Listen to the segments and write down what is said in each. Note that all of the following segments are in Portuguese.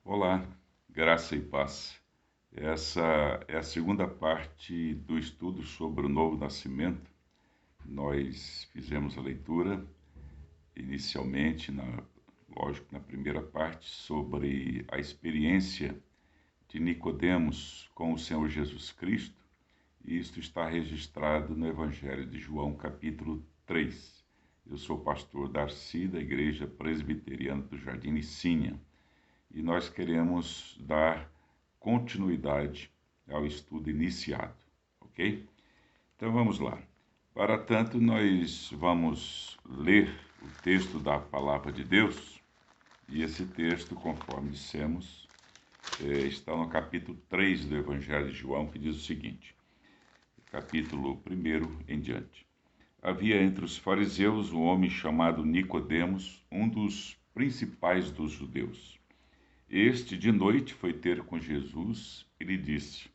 Olá, graça e paz. Essa é a segunda parte do estudo sobre o novo nascimento. Nós fizemos a leitura inicialmente, lógico, na primeira parte, sobre a experiência de Nicodemos com o Senhor Jesus Cristo, e isto está registrado no Evangelho de João, capítulo 3. Eu sou o pastor Darcy, da Igreja Presbiteriana do Jardim Licínia, e nós queremos dar continuidade ao estudo iniciado, ok? Então vamos lá. Para tanto, nós vamos ler o texto da Palavra de Deus, e esse texto, conforme dissemos, está no capítulo 3 do Evangelho de João, que diz o seguinte, capítulo 1 em diante. Havia entre os fariseus um homem chamado Nicodemos, um dos principais dos judeus. Este, de noite, foi ter com Jesus e lhe disse: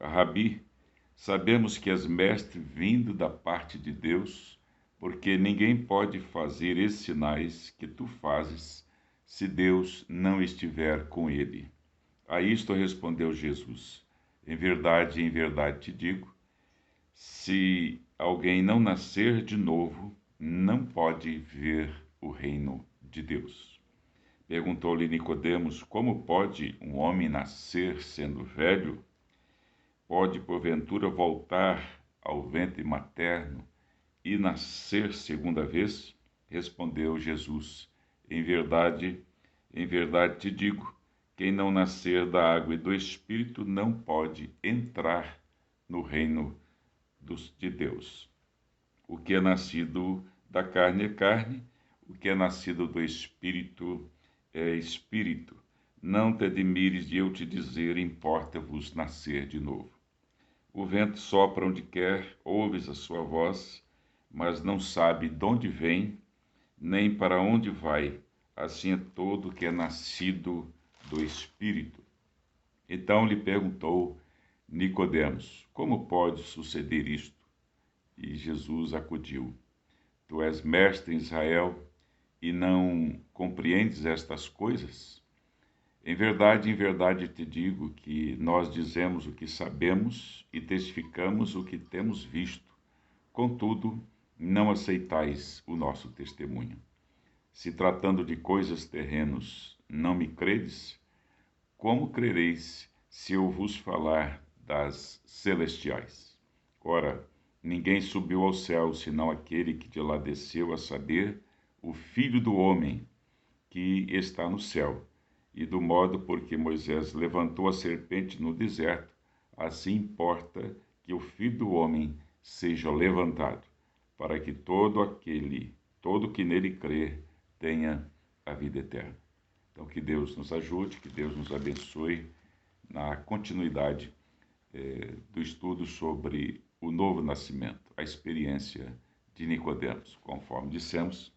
Rabi, sabemos que és mestre vindo da parte de Deus, porque ninguém pode fazer esses sinais que tu fazes se Deus não estiver com ele. A isto respondeu Jesus: em verdade te digo, se alguém não nascer de novo, não pode ver o reino de Deus. Perguntou-lhe Nicodemos: Como pode um homem nascer sendo velho? Pode, porventura, voltar ao ventre materno e nascer segunda vez? Respondeu Jesus: em verdade te digo, quem não nascer da água e do Espírito não pode entrar no reino de Deus. O que é nascido da carne é carne, o que é nascido do Espírito é espírito. Não te admires de eu te dizer, importa-vos nascer de novo. O vento sopra onde quer, ouves a sua voz, mas não sabe de onde vem, nem para onde vai. Assim é todo que é nascido do Espírito. Então lhe perguntou Nicodemos: Como pode suceder isto? E Jesus acudiu: Tu és mestre em Israel e não compreendes estas coisas? Em verdade te digo que nós dizemos o que sabemos e testificamos o que temos visto. Contudo, não aceitais o nosso testemunho. Se tratando de coisas terrenas não me credes, como crereis se eu vos falar das celestiais? Ora, ninguém subiu ao céu senão aquele que de lá desceu, a saber, o Filho do Homem, que está no céu. E do modo por que Moisés levantou a serpente no deserto, assim importa que o Filho do Homem seja levantado, para que todo que nele crer, tenha a vida eterna. Então, que Deus nos ajude, que Deus nos abençoe na continuidade do estudo sobre o novo nascimento, a experiência de Nicodemos. Conforme dissemos,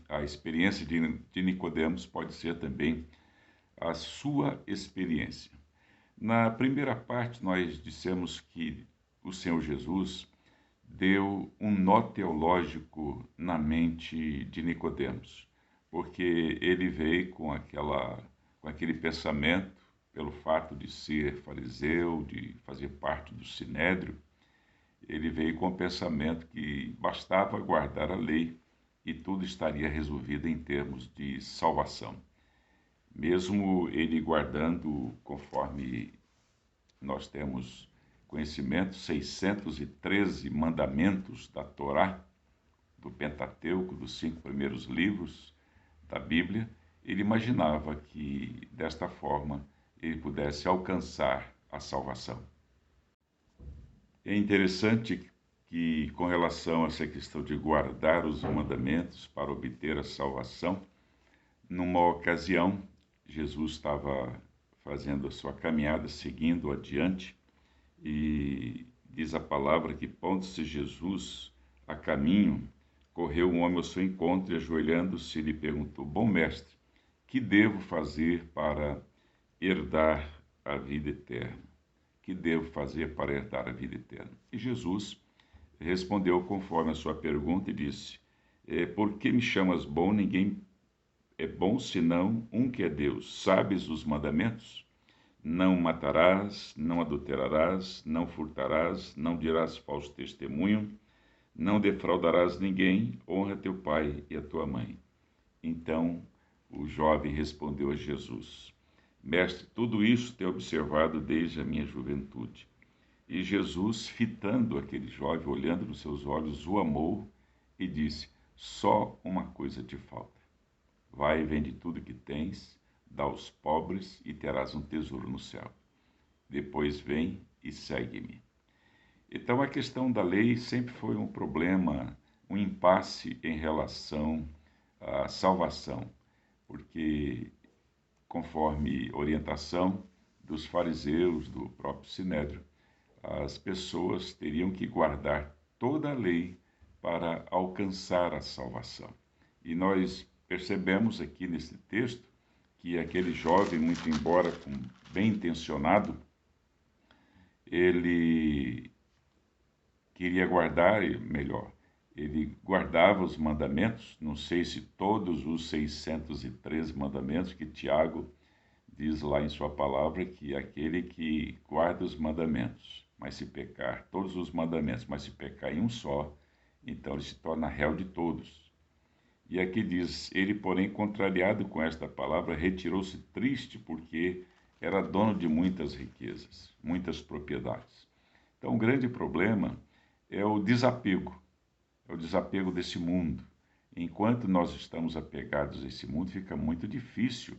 a experiência de Nicodemos pode ser também a sua experiência. Na primeira parte, nós dissemos que o Senhor Jesus deu um nó teológico na mente de Nicodemos, porque ele veio com aquele pensamento, pelo fato de ser fariseu, de fazer parte do sinédrio, ele veio com o pensamento que bastava guardar a lei e tudo estaria resolvido em termos de salvação. Mesmo ele guardando, conforme nós temos conhecimento, 613 mandamentos da Torá, do Pentateuco, dos 5 primeiros livros da Bíblia, ele imaginava que, desta forma, ele pudesse alcançar a salvação. É interessante que, com relação a essa questão de guardar os mandamentos para obter a salvação, numa ocasião, Jesus estava fazendo a sua caminhada, seguindo adiante, e diz a palavra que, pondo-se Jesus a caminho, correu um homem ao seu encontro e, ajoelhando-se, lhe perguntou: Bom mestre, que devo fazer para herdar a vida eterna? Que devo fazer para herdar a vida eterna? E Jesus respondeu conforme a sua pergunta e disse: Por que me chamas bom? Ninguém é bom senão um que é Deus. Sabes os mandamentos? Não matarás, não adulterarás, não furtarás, não dirás falso testemunho, não defraudarás ninguém, honra teu pai e a tua mãe. Então o jovem respondeu a Jesus: Mestre, tudo isso tenho observado desde a minha juventude. E Jesus, fitando aquele jovem, olhando nos seus olhos, o amou e disse: Só uma coisa te falta. Vai e vende tudo que tens, dá aos pobres e terás um tesouro no céu. Depois vem e segue-me. Então a questão da lei sempre foi um problema, um impasse em relação à salvação, porque conforme orientação dos fariseus, do próprio Sinédrio, as pessoas teriam que guardar toda a lei para alcançar a salvação. E nós percebemos aqui nesse texto que aquele jovem, muito embora bem intencionado, ele queria guardar, melhor, ele guardava os mandamentos, não sei se todos os 613 mandamentos que Tiago diz lá em sua palavra, que aquele que guarda os mandamentos, mas se pecar todos os mandamentos, mas se pecar em um só, então ele se torna réu de todos. E aqui diz, ele, porém, contrariado com esta palavra, retirou-se triste porque era dono de muitas riquezas, muitas propriedades. Então, o grande problema é o desapego desse mundo. Enquanto nós estamos apegados a esse mundo, fica muito difícil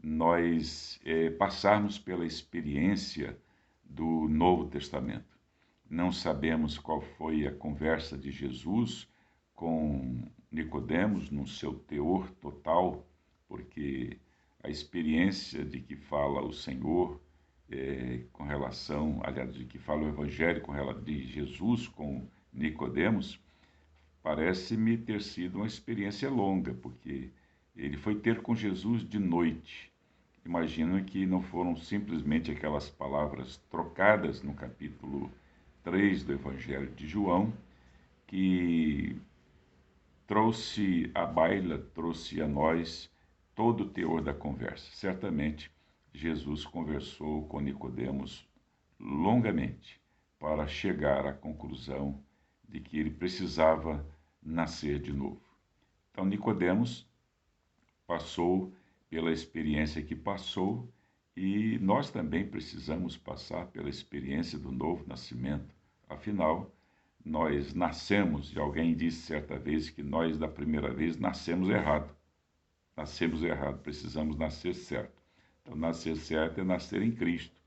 nós passarmos pela experiência do Novo Testamento. Não sabemos qual foi a conversa de Jesus com Nicodemos no seu teor total, porque a experiência de que fala o Senhor com relação, aliás, de que fala o Evangelho de Jesus com Nicodemos, parece-me ter sido uma experiência longa, porque ele foi ter com Jesus de noite. Imagino que não foram simplesmente aquelas palavras trocadas no capítulo 3 do Evangelho de João, que trouxe à baila, trouxe a nós todo o teor da conversa. Certamente, Jesus conversou com Nicodemos longamente para chegar à conclusão de que ele precisava nascer de novo. Então, Nicodemos passou pela experiência que passou e nós também precisamos passar pela experiência do novo nascimento. Afinal, nós nascemos, e alguém disse certa vez que nós, da primeira vez, nascemos errado. Nascemos errado, precisamos nascer certo. Então, nascer certo é nascer em Cristo,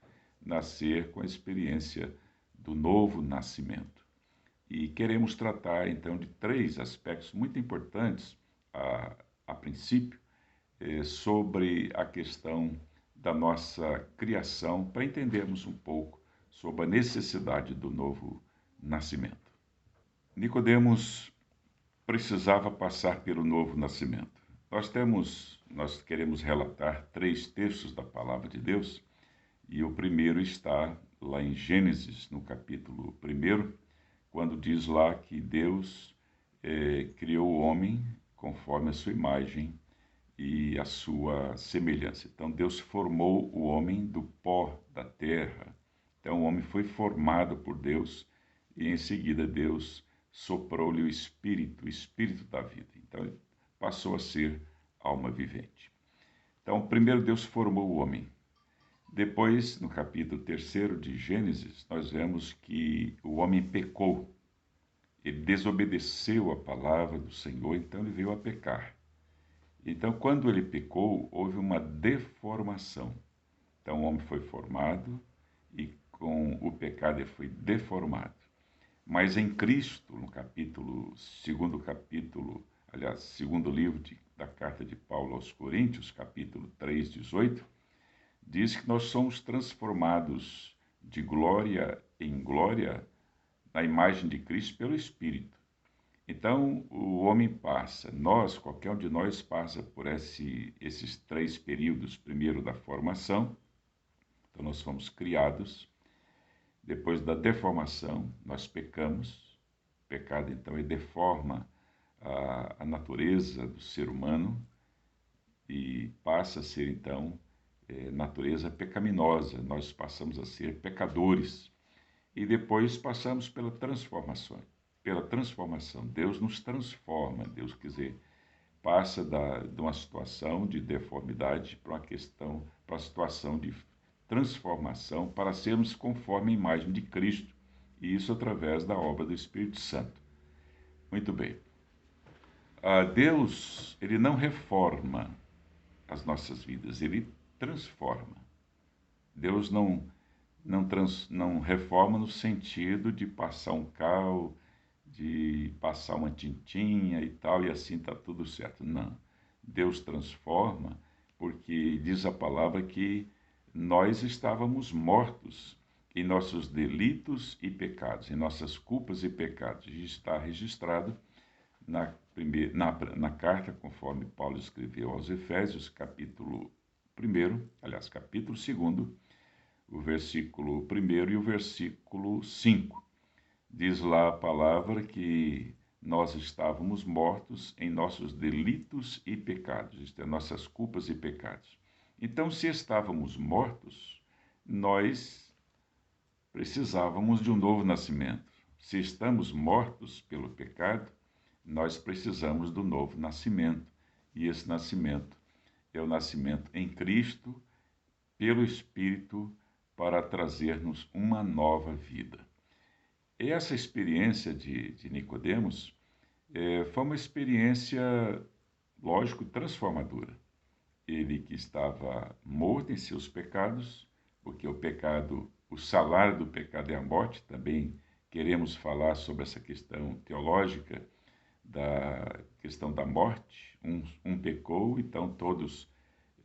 nascer com a experiência do novo nascimento. E queremos tratar, então, de três aspectos muito importantes, a princípio, sobre a questão da nossa criação, para entendermos um pouco sobre a necessidade do novo nascimento. Nicodemos precisava passar pelo novo nascimento. Nós queremos relatar três textos da palavra de Deus, e o primeiro está lá em Gênesis, no capítulo 1, quando diz lá que Deus criou o homem conforme a sua imagem e a sua semelhança. Então, Deus formou o homem do pó da terra. Então, o homem foi formado por Deus e, em seguida, Deus soprou-lhe o espírito da vida. Então, ele passou a ser alma vivente. Então, primeiro Deus formou o homem. Depois, no capítulo 3 de Gênesis, nós vemos que o homem pecou. Ele desobedeceu a palavra do Senhor, então ele veio a pecar. Então, quando ele pecou, houve uma deformação. Então, o homem foi formado e com o pecado ele foi deformado. Mas em Cristo, no segundo livro da carta de Paulo aos Coríntios, capítulo 3, 18, diz que nós somos transformados de glória em glória na imagem de Cristo pelo Espírito. Então, o homem qualquer um de nós passa por esses três períodos. Primeiro, da formação, então nós fomos criados. Depois da deformação, nós pecamos. O pecado, então, ele deforma a natureza do ser humano. e passa a ser, então, natureza pecaminosa. Nós passamos a ser pecadores. E depois passamos pela transformação. Pela transformação. Deus nos transforma. Deus, quer dizer, passa de uma situação de deformidade para para a situação de transformação, para sermos conforme a imagem de Cristo. E isso através da obra do Espírito Santo. Muito bem. Deus, ele não reforma as nossas vidas, ele transforma. Deus não reforma no sentido de passar um cal, de passar uma tintinha e tal, e assim está tudo certo. Não. Deus transforma porque diz a palavra que nós estávamos mortos em nossos delitos e pecados, em nossas culpas e pecados. E está registrado na carta, conforme Paulo escreveu aos Efésios, capítulo 1, aliás, capítulo 2, o versículo 1 e o versículo 5. Diz lá a palavra que nós estávamos mortos em nossos delitos e pecados, isto é, nossas culpas e pecados. Então, se estávamos mortos, nós precisávamos de um novo nascimento. Se estamos mortos pelo pecado, nós precisamos do novo nascimento. E esse nascimento é o nascimento em Cristo, pelo Espírito, para trazer-nos uma nova vida. E essa experiência de Nicodemos foi uma experiência, lógico, transformadora. Ele que estava morto em seus pecados, porque o salário do pecado é a morte, também queremos falar sobre essa questão teológica, da questão da morte. Um pecou, então todos,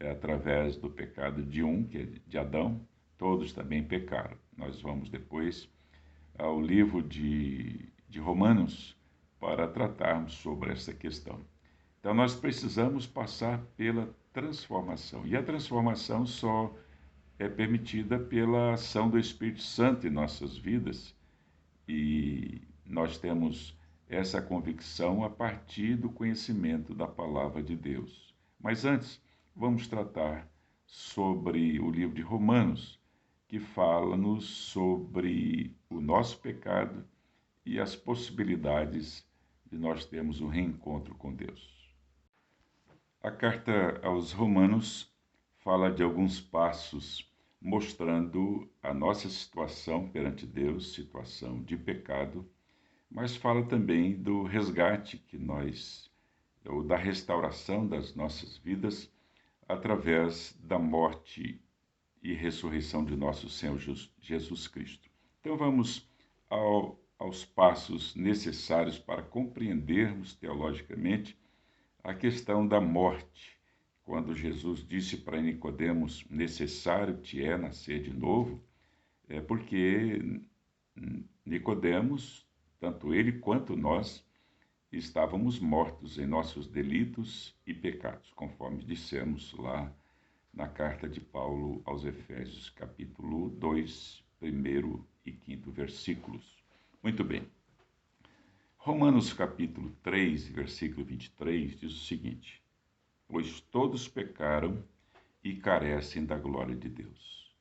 através do pecado de um, que é de Adão, todos também pecaram. Nós vamos depois ao livro de Romanos para tratarmos sobre essa questão. Então nós precisamos passar pela transformação. E a transformação só é permitida pela ação do Espírito Santo em nossas vidas. E nós temos essa convicção a partir do conhecimento da palavra de Deus. Mas antes, vamos tratar sobre o livro de Romanos, que fala-nos sobre o nosso pecado e as possibilidades de nós termos um reencontro com Deus. A carta aos Romanos fala de alguns passos mostrando a nossa situação perante Deus, situação de pecado, mas fala também do resgate ou da restauração das nossas vidas através da morte e ressurreição de nosso Senhor Jesus Cristo. Então vamos aos passos necessários para compreendermos teologicamente a questão da morte. Quando Jesus disse para Nicodemos, necessário te é nascer de novo, é porque Nicodemos, tanto ele quanto nós, estávamos mortos em nossos delitos e pecados, conforme dissemos lá na carta de Paulo aos Efésios, capítulo 2, 1 e 5 versículos. Muito bem. Romanos, capítulo 3, versículo 23, diz o seguinte: pois todos pecaram e carecem da glória de Deus.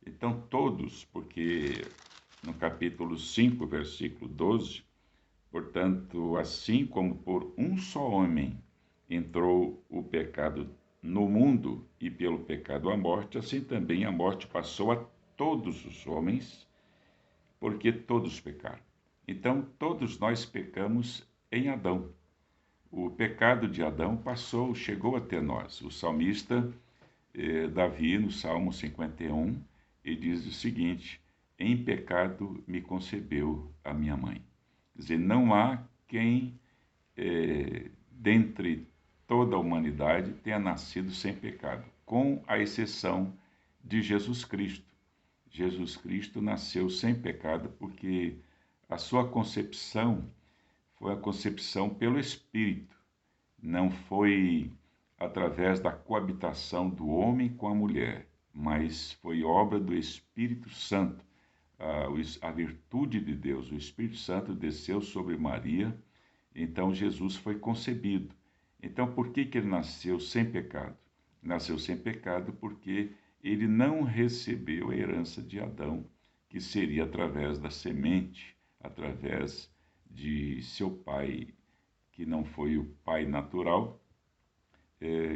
Então, todos, porque no capítulo 5, versículo 12, portanto, assim como por um só homem entrou o pecado no mundo e pelo pecado a morte, assim também a morte passou a todos os homens, porque todos pecaram. Então, todos nós pecamos em Adão. O pecado de Adão chegou até nós. O salmista Davi, no Salmo 51, ele diz o seguinte: em pecado me concebeu a minha mãe. Quer dizer, não há quem, dentre toda a humanidade, tenha nascido sem pecado, com a exceção de Jesus Cristo. Jesus Cristo nasceu sem pecado porque a sua concepção foi a concepção pelo Espírito, não foi através da coabitação do homem com a mulher, mas foi obra do Espírito Santo. A virtude de Deus, o Espírito Santo desceu sobre Maria, então Jesus foi concebido. Então, por que ele nasceu sem pecado? Nasceu sem pecado porque ele não recebeu a herança de Adão, que seria através da semente, através de seu pai, que não foi o pai natural,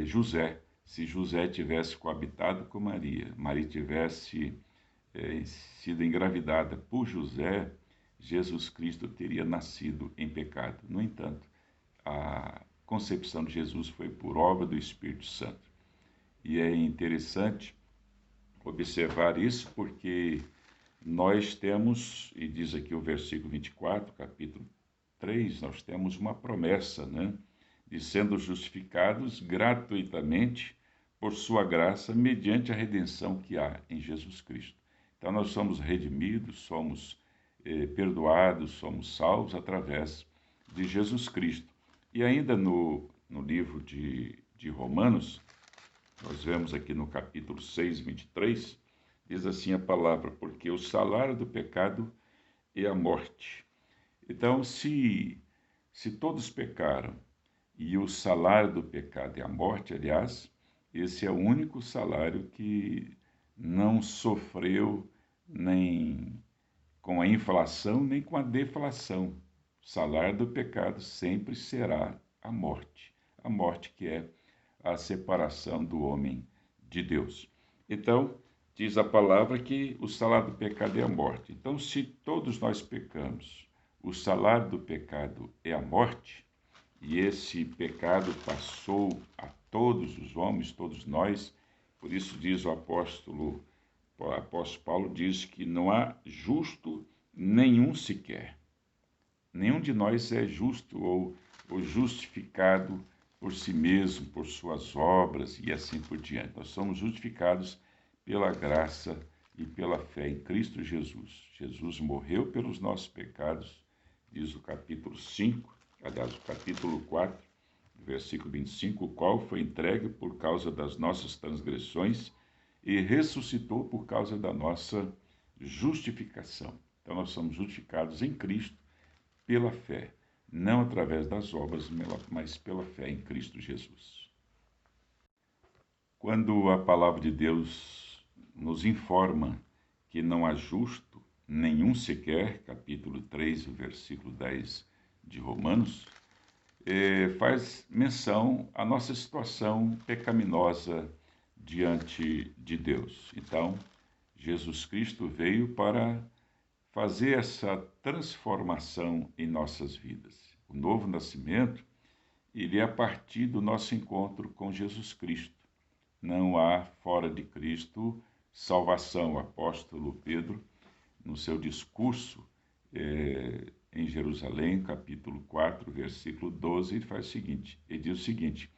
José. Se José tivesse coabitado com Maria, Maria tivesse sido engravidada por José, Jesus Cristo teria nascido em pecado. No entanto, a concepção de Jesus foi por obra do Espírito Santo. E é interessante observar isso porque nós temos, e diz aqui o versículo 24, capítulo 3, nós temos uma promessa, né? De sendo justificados gratuitamente por sua graça, mediante a redenção que há em Jesus Cristo. Então nós somos redimidos, somos perdoados, somos salvos através de Jesus Cristo. E ainda no livro de Romanos, nós vemos aqui no capítulo 6, 23, diz assim a palavra: porque o salário do pecado é a morte. Então, se todos pecaram e o salário do pecado é a morte, aliás, esse é o único salário que não sofreu nem com a inflação, nem com a deflação. O salário do pecado sempre será a morte que é a separação do homem de Deus. Então, diz a palavra que o salário do pecado é a morte. Então, se todos nós pecamos, o salário do pecado é a morte, e esse pecado passou a todos os homens, todos nós, por isso diz o apóstolo Paulo, diz que não há justo nenhum sequer. Nenhum de nós é justo ou justificado por si mesmo, por suas obras e assim por diante. Nós somos justificados pela graça e pela fé em Cristo Jesus. Jesus morreu pelos nossos pecados, diz o capítulo 5, aliás, o capítulo 4, versículo 25, o qual foi entregue por causa das nossas transgressões e ressuscitou por causa da nossa justificação. Então, nós somos justificados em Cristo pela fé, não através das obras, mas pela fé em Cristo Jesus. Quando a palavra de Deus nos informa que não há justo nenhum sequer, capítulo 3, versículo 10 de Romanos, faz menção à nossa situação pecaminosa diante de Deus. Então, Jesus Cristo veio para fazer essa transformação em nossas vidas. O novo nascimento, ele é a partir do nosso encontro com Jesus Cristo. Não há fora de Cristo salvação. O apóstolo Pedro, no seu discurso em Jerusalém, capítulo 4, versículo 12, ele diz o seguinte: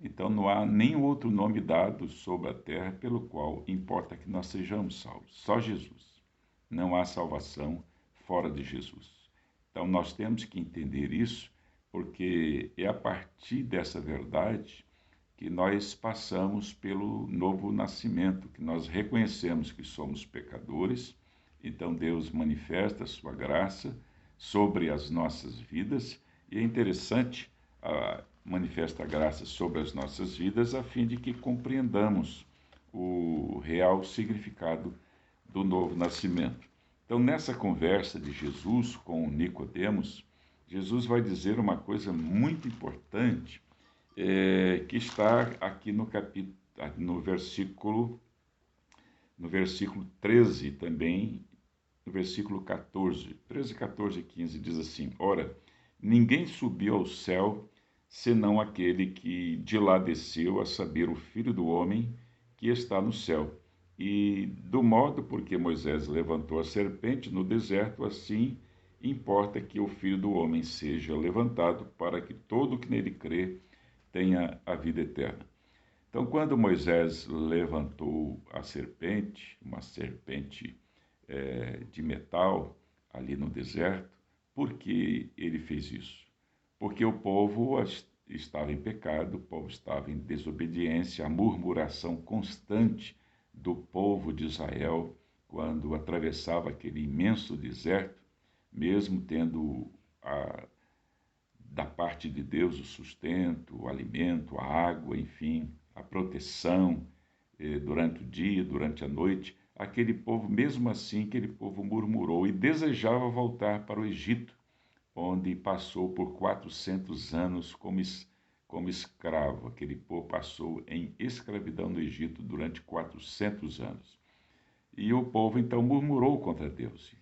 então não há nenhum outro nome dado sobre a terra pelo qual importa que nós sejamos salvos, só Jesus. Não há salvação fora de Jesus. Então nós temos que entender isso, porque é a partir dessa verdade que nós passamos pelo novo nascimento, que nós reconhecemos que somos pecadores. Então Deus manifesta a sua graça sobre as nossas vidas, e é interessante, manifesta a graça sobre as nossas vidas a fim de que compreendamos o real significado do novo nascimento. Então, nessa conversa de Jesus com Nicodemos, Jesus vai dizer uma coisa muito importante, que está aqui no versículo 13 também, no versículo 14, 13, 14 e 15, diz assim: ora, ninguém subiu ao céu, senão aquele que de lá desceu, a saber, o Filho do Homem que está no céu. E do modo porque Moisés levantou a serpente no deserto, assim importa que o Filho do Homem seja levantado, para que todo que nele crê tenha a vida eterna. Então, quando Moisés levantou a serpente, uma serpente de metal ali no deserto, por que ele fez isso? Porque o povo estava em pecado, o povo estava em desobediência, a murmuração constante do povo de Israel quando atravessava aquele imenso deserto, mesmo tendo da parte de Deus o sustento, o alimento, a água, enfim, a proteção durante o dia, durante a noite. Aquele povo, mesmo assim, aquele povo murmurou e desejava voltar para o Egito, onde passou por 400 anos como escravo. Aquele povo passou em escravidão no Egito durante 400 anos. E o povo então murmurou contra Deus.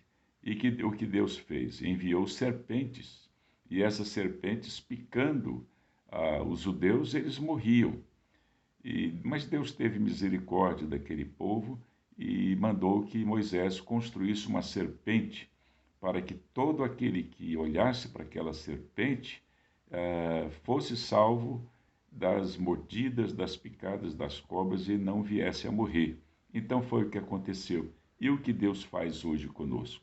E o que Deus fez? Enviou serpentes. E essas serpentes, picando os judeus, eles morriam. Mas Deus teve misericórdia daquele povo e mandou que Moisés construísse uma serpente para que todo aquele que olhasse para aquela serpente fosse salvo das mordidas, das picadas das cobras e não viesse a morrer. Então foi o que aconteceu. E o que Deus faz hoje conosco?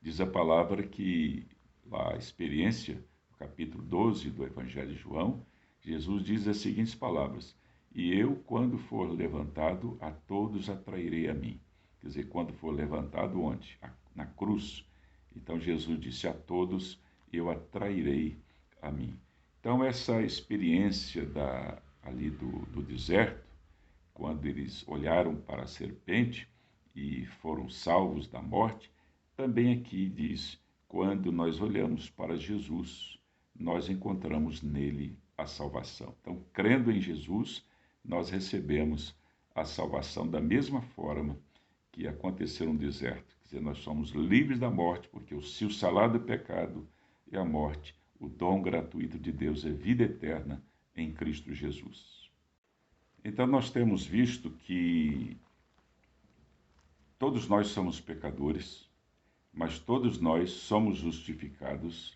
Diz a palavra que a experiência, no capítulo 12 do Evangelho de João, Jesus diz as seguintes palavras: e eu, quando for levantado, a todos atrairei a mim. Quer dizer, quando for levantado, onde? Na cruz. Então Jesus disse: a todos eu atrairei a mim. Então essa experiência ali do deserto, quando eles olharam para a serpente e foram salvos da morte, também aqui diz: quando nós olhamos para Jesus, nós encontramos nele a salvação. Então, crendo em Jesus, nós recebemos a salvação da mesma forma que aconteceu no deserto. Quer dizer, nós somos livres da morte, porque se o salário do pecado é a morte, o dom gratuito de Deus é vida eterna em Cristo Jesus. Então, nós temos visto que todos nós somos pecadores, mas todos nós somos justificados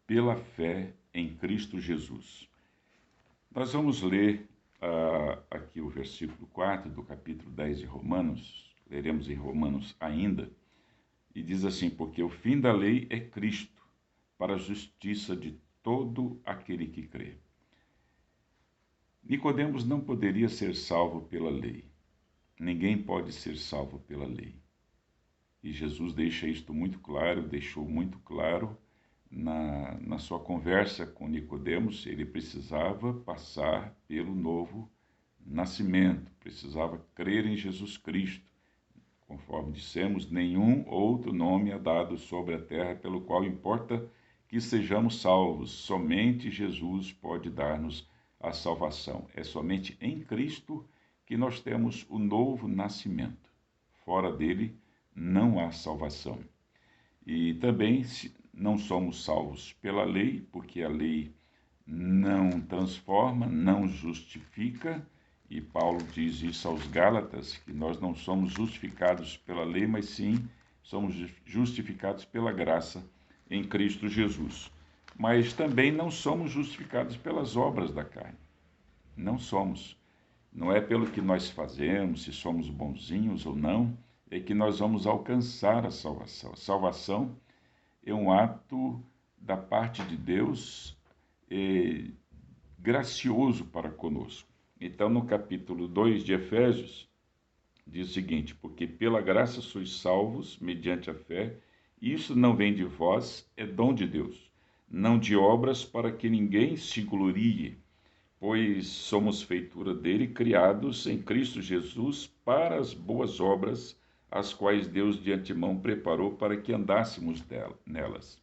pela fé em Cristo Jesus. Nós vamos ler aqui o versículo 4 do capítulo 10 de Romanos, leremos em Romanos ainda, e diz assim: porque o fim da lei é Cristo, para a justiça de todo aquele que crê. Nicodemos não poderia ser salvo pela lei. Ninguém pode ser salvo pela lei. E Jesus deixa isto muito claro, deixou muito claro na sua conversa com Nicodemos. Ele precisava passar pelo novo nascimento, precisava crer em Jesus Cristo. Conforme dissemos, nenhum outro nome é dado sobre a terra pelo qual importa que sejamos salvos. Somente Jesus pode dar-nos a salvação. É somente em Cristo que nós temos o novo nascimento. Fora dele, não há salvação. E também não somos salvos pela lei, porque a lei não transforma, não justifica, e Paulo diz isso aos Gálatas, que nós não somos justificados pela lei, mas sim somos justificados pela graça em Cristo Jesus. Mas também não somos justificados pelas obras da carne. Não somos. Não é pelo que nós fazemos, se somos bonzinhos ou não, é que nós vamos alcançar a salvação. A salvação é um ato da parte de Deus gracioso para conosco. Então, no capítulo 2 de Efésios, diz o seguinte: porque pela graça sois salvos, mediante a fé, e isso não vem de vós, é dom de Deus, não de obras para que ninguém se glorie, pois somos feitura dele, criados em Cristo Jesus para as boas obras, as quais Deus de antemão preparou para que andássemos nelas.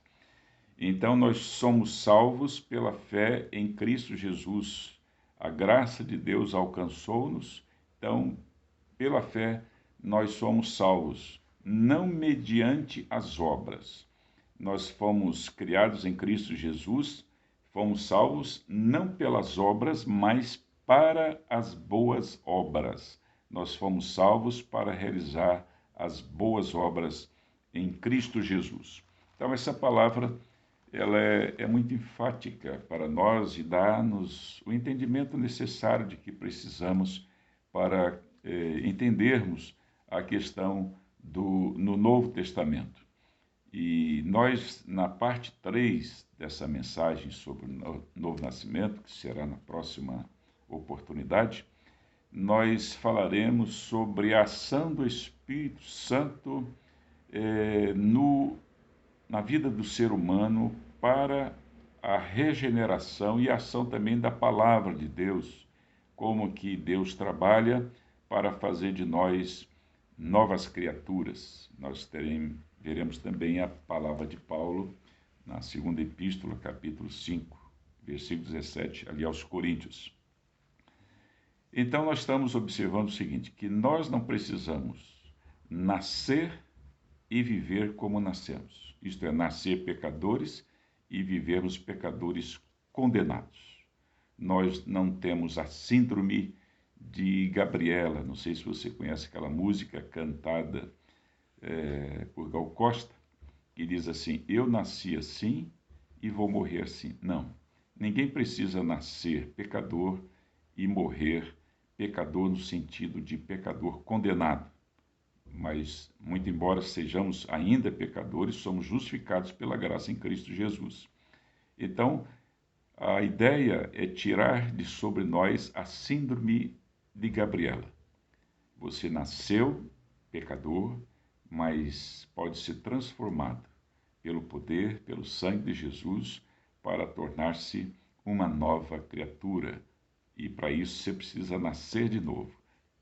Então nós somos salvos pela fé em Cristo Jesus. A graça de Deus alcançou-nos, então, pela fé, nós somos salvos, não mediante as obras. Nós fomos criados em Cristo Jesus, fomos salvos não pelas obras, mas para as boas obras. Nós fomos salvos para realizar as boas obras em Cristo Jesus. Então, essa palavra ela é muito enfática para nós e dá-nos o entendimento necessário de que precisamos para entendermos a questão no Novo Testamento. E nós, na parte 3 dessa mensagem sobre o Novo Nascimento, que será na próxima oportunidade, nós falaremos sobre a ação do Espírito Santo na vida do ser humano para a regeneração e a ação também da palavra de Deus, como que Deus trabalha para fazer de nós novas criaturas. Veremos também a palavra de Paulo na segunda epístola, capítulo 5, versículo 17, ali aos Coríntios. Então, nós estamos observando o seguinte, que nós não precisamos nascer e viver como nascemos. Isto é, nascer pecadores e vivermos pecadores condenados. Nós não temos a síndrome de Gabriela. Não sei se você conhece aquela música cantada por Gal Costa, que diz assim, eu nasci assim e vou morrer assim. Não, ninguém precisa nascer pecador e morrer pecador no sentido de pecador condenado. Mas, muito embora sejamos ainda pecadores, somos justificados pela graça em Cristo Jesus. Então, a ideia é tirar de sobre nós a síndrome de Gabriela. Você nasceu pecador, mas pode ser transformado pelo poder, pelo sangue de Jesus, para tornar-se uma nova criatura. E para isso você precisa nascer de novo,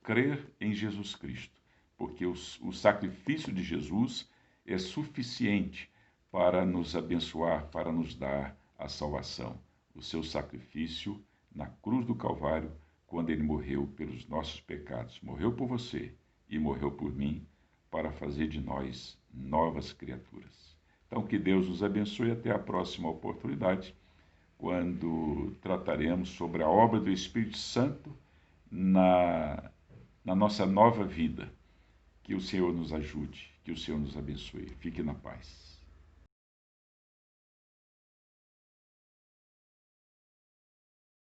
crer em Jesus Cristo, porque o sacrifício de Jesus é suficiente para nos abençoar, para nos dar a salvação. O seu sacrifício na cruz do Calvário, quando ele morreu pelos nossos pecados, morreu por você e morreu por mim, para fazer de nós novas criaturas. Então, que Deus nos abençoe até a próxima oportunidade, quando trataremos sobre a obra do Espírito Santo na nossa nova vida. Que o Senhor nos ajude, que o Senhor nos abençoe. Fique na paz.